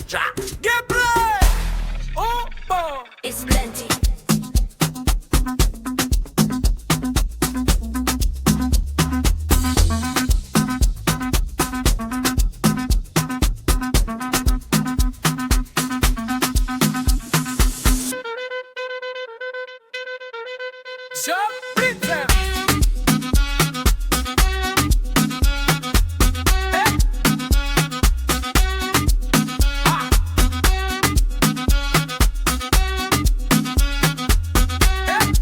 Get play! Oh, boy! It's plenty. Jump, beat them! Hey! Ah! Hey!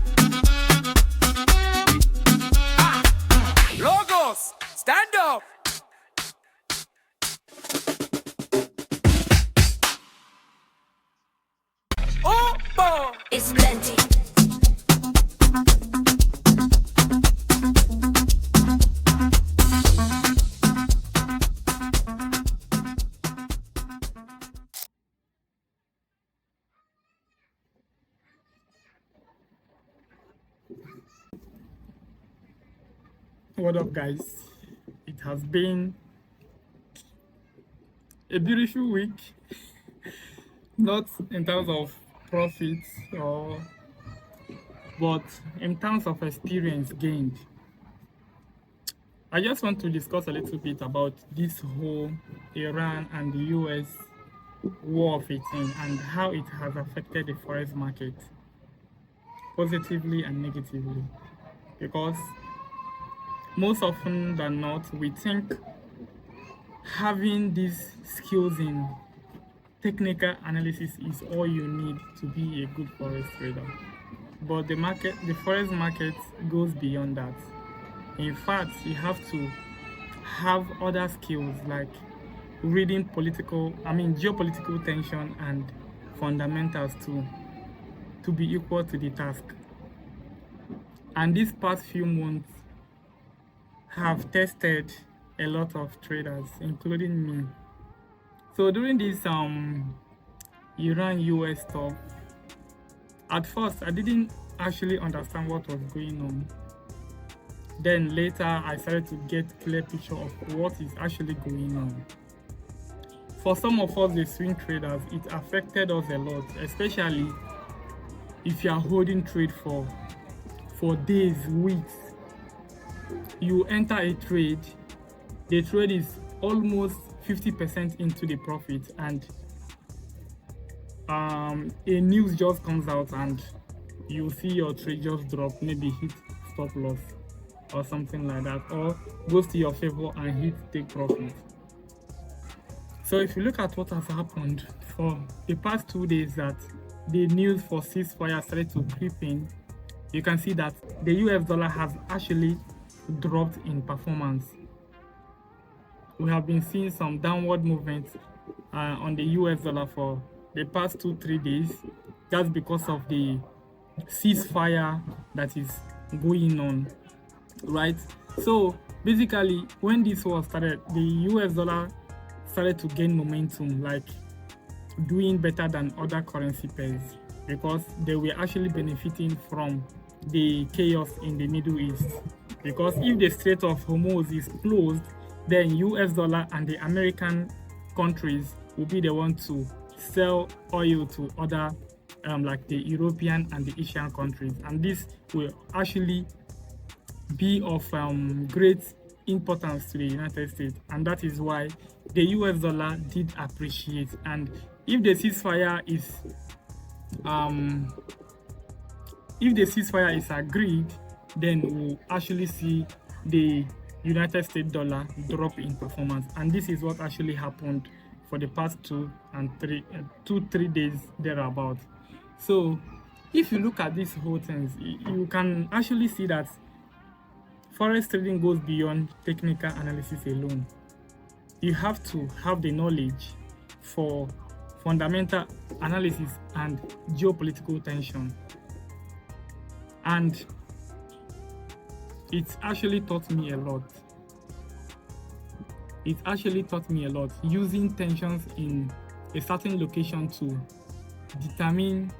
Ah! Logos, stand up! Oh, boy! It's plenty. What up, guys? It has been a beautiful week, not in terms of profits but in terms of experience gained. I just want to discuss a little bit about this whole Iran and the US war of 18 and how it has affected the forex market positively and negatively, because most often than not, we think having these skills in technical analysis is all you need to be a good forex trader. But the forex market goes beyond that. In fact, you have to have other skills like reading geopolitical tension and fundamentals to be equal to the task. And these past few months have tested a lot of traders, including me. So during this Iran-US stuff, at first I didn't actually understand what was going on. Then later I started to get clear picture of what is actually going on. For some of us, the swing traders, it affected us a lot, especially if you are holding trade for days, weeks. You enter a trade, the trade is almost 50% into the profit, and a news just comes out and you see your trade just drop, maybe hit stop loss or something like that, or goes to your favor and hit take profit. So if you look at what has happened for the past 2 days, that the news for ceasefire started to creep in, you can see that the US dollar has actually dropped in performance. We have been seeing some downward movement on the US dollar for the past 2-3 days. That's because of the ceasefire that is going on, right? So basically, when this war started, the US dollar started to gain momentum, like doing better than other currency pairs, because they were actually benefiting from the chaos in the Middle East. Because if the Strait of Hormuz is closed, then US dollar and the American countries will be the one to sell oil to other like the European and the Asian countries, and this will actually be of great importance to the United States, and that is why the US dollar did appreciate. And if the ceasefire is agreed, then we'll actually see the United States dollar drop in performance, and this is what actually happened for the past 2-3 days thereabout. So if you look at these whole things, you can actually see that forex trading goes beyond technical analysis alone. You have to have the knowledge for fundamental analysis and geopolitical tension, and it actually taught me a lot. It actually taught me a lot, using tensions in a certain location to determine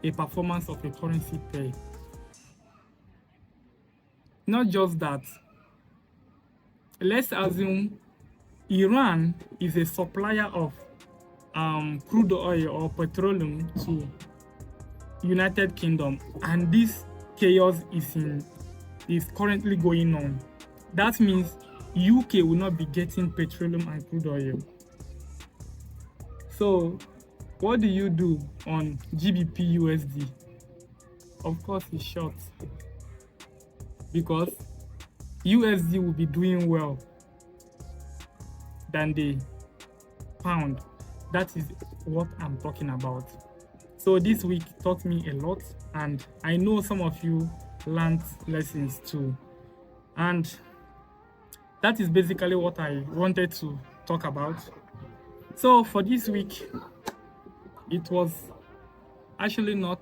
a performance of a currency pair. Not just that, let's assume Iran is a supplier of crude oil or petroleum to United Kingdom, and this chaos is currently going on. That means UK will not be getting petroleum and crude oil. So what do you do on GBP USD? Of course it's short, because USD will be doing well than the pound. That is what I'm talking about. So this week taught me a lot, and I know some of you learned lessons too. And that is basically what I wanted to talk about. So for this week, it was actually not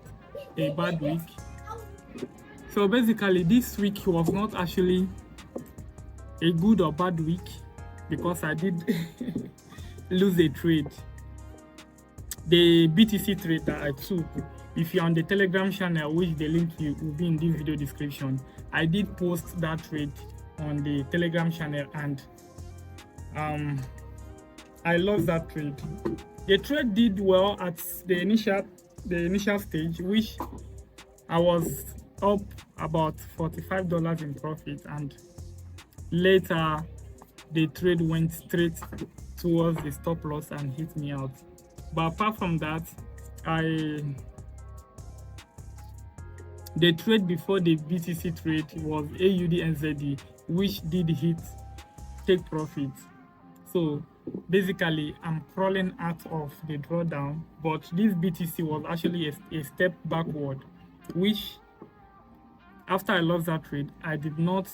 a bad week. So basically this week was not actually a good or bad week, because I did lose a trade. The BTC trade that I took, if you're on the Telegram channel, which the link will be in this video description, I did post that trade on the Telegram channel, and I lost that trade. The trade did well at the initial stage, which I was up about $45 in profit, and later the trade went straight towards the stop loss and hit me out. But apart from that, the trade before the BTC trade was AUD NZD, which did hit take profit. So basically I'm crawling out of the drawdown, but this BTC was actually a step backward, which after I lost that trade, I did not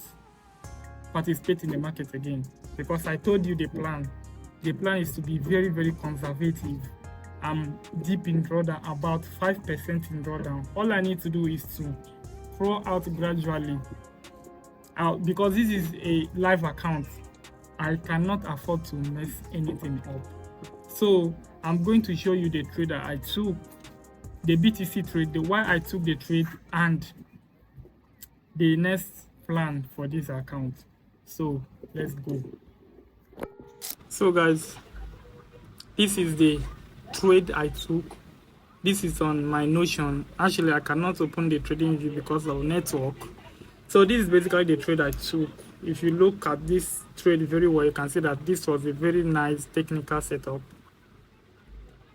participate in the market again, because I told you the plan. The plan is to be very, very conservative. I'm deep in drawdown, about 5% in drawdown. All I need to do is to crawl out gradually. Because this is a live account, I cannot afford to mess anything up. So I'm going to show you the trade that I took, the BTC trade, the why I took the trade, and the next plan for this account. So let's go. So guys, this is the trade I took. This is on my Notion. Actually I cannot open the trading view because of network. So this is basically the trade I took. If you look at this trade very well, you can see that this was a very nice technical setup,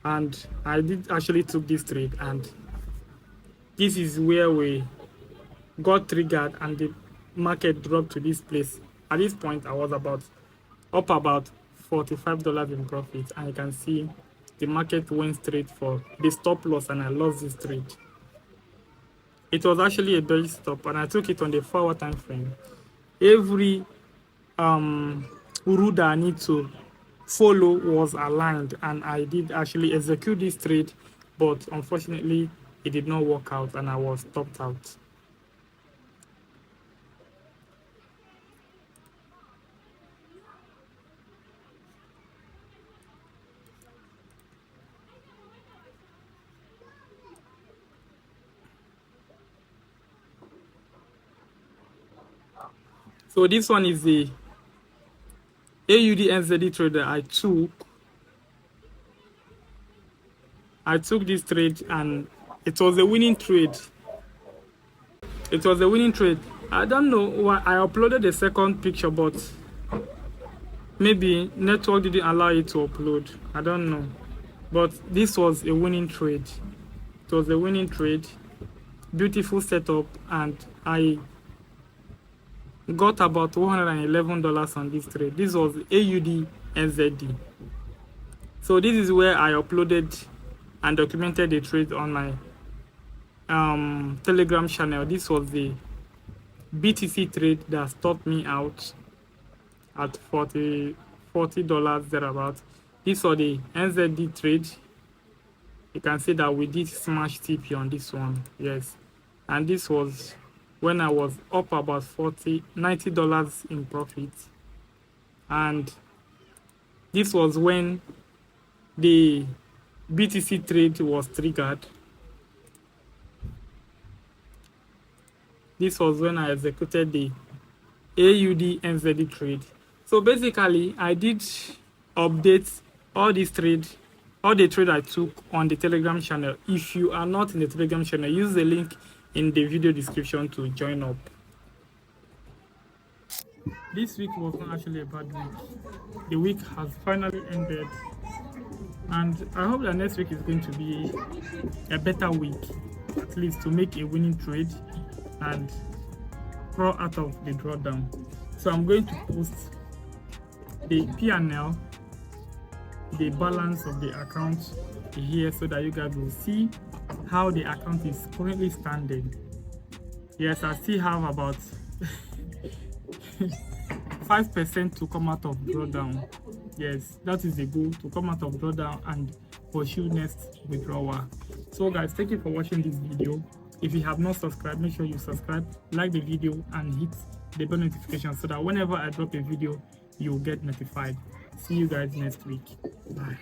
and I did actually took this trade, and this is where we got triggered and the market dropped to this place. At this point I was up about $45 in profit, and you can see the market went straight for the stop loss, and I lost this trade. It was actually a bearish stop, and I took it on the 4-hour time frame. Every rule that I need to follow was aligned, and I did actually execute this trade, but unfortunately it did not work out and I was stopped out. So this one is the AUD NZD trade that I took. I took this trade and it was a winning trade. It was a winning trade. I don't know why I uploaded the second picture, but maybe network didn't allow it to upload. I don't know. But this was a winning trade. It was a winning trade. Beautiful setup, and I got about $111 on this trade. This was AUD NZD. So this is where I uploaded and documented the trade on my Telegram channel. This was the BTC trade that stopped me out at $40 thereabouts. This was the NZD trade. You can see that we did smash TP on this one. Yes, and this was when I was up about $90 in profit, and this was when the BTC trade was triggered. This was when I executed the AUD NZD trade. So basically I did update all these trades all the trade I took on the Telegram channel. If you are not in the Telegram channel, use the link in the video description to join up. This week was not actually a bad week. The week has finally ended, and I hope that next week is going to be a better week, at least to make a winning trade and crawl out of the drawdown. So I'm going to post the P&L, the balance of the account here, so that you guys will see how the account is currently standing. Yes, I still have about 5% to come out of drawdown. Yes, that is the goal, to come out of drawdown and pursue next withdrawal. So guys, thank you for watching this video. If you have not subscribed, make sure you subscribe, like the video, and hit the bell notification so that whenever I drop a video, you will get notified. See you guys next week. Bye.